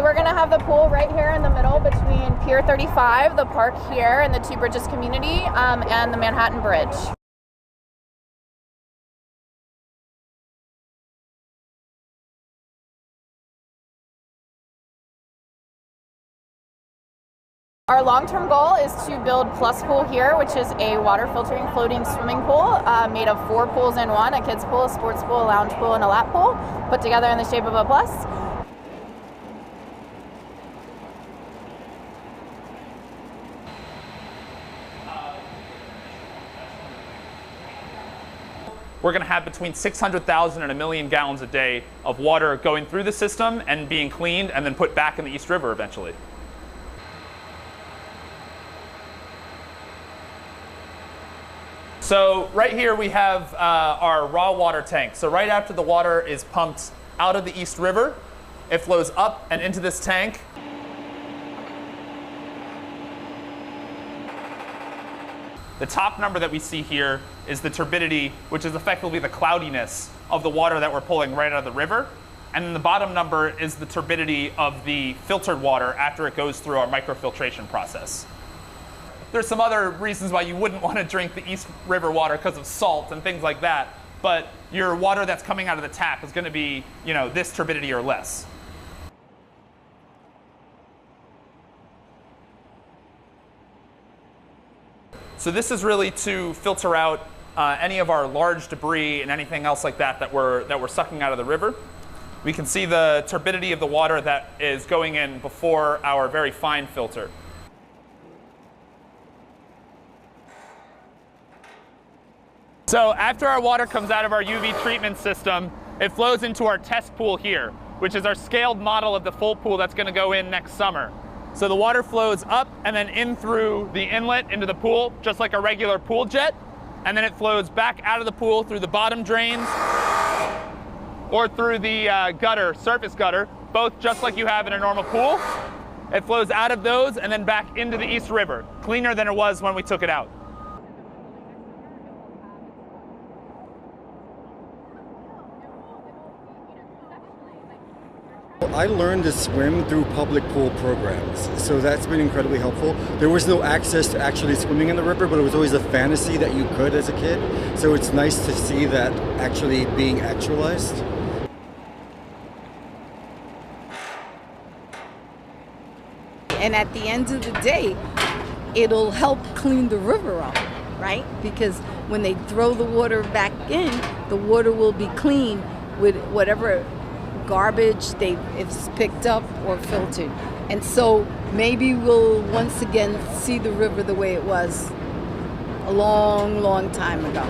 So we're gonna have the pool right here in the middle between Pier 35, the park here, and the Two Bridges community, and the Manhattan Bridge. Our long-term goal is to build Plus Pool here, which is a water filtering floating swimming pool made of 4 pools in one, a kids pool, a sports pool, a lounge pool, and a lap pool, put together in the shape of a plus. We're going to have between 600,000 and 1 million gallons a day of water going through the system and being cleaned and then put back in the East River eventually. So right here we have our raw water tank. So right after the water is pumped out of the East River, it flows up and into this tank. The top number that we see here is the turbidity, which is effectively the cloudiness of the water that we're pulling right out of the river. And then the bottom number is the turbidity of the filtered water after it goes through our microfiltration process. There's some other reasons why you wouldn't want to drink the East River water because of salt and things like that, but your water that's coming out of the tap is going to be, this turbidity or less. So this is really to filter out any of our large debris and anything else like that we're sucking out of the river. We can see the turbidity of the water that is going in before our very fine filter. So after our water comes out of our UV treatment system, it flows into our test pool here, which is our scaled model of the full pool that's going to go in next summer. So the water flows up and then in through the inlet into the pool, just like a regular pool jet. And then it flows back out of the pool through the bottom drains or through the gutter, surface gutter, both just like you have in a normal pool. It flows out of those and then back into the East River, cleaner than it was when we took it out. I learned to swim through public pool programs, so that's been incredibly helpful. There was no access to actually swimming in the river, but it was always a fantasy that you could as a kid. So it's nice to see that actually being actualized. And at the end of the day, it'll help clean the river up, right? Because when they throw the water back in, the water will be clean with whatever garbage it's picked up or filtered. And so maybe we'll once again see the river the way it was a long, long time ago.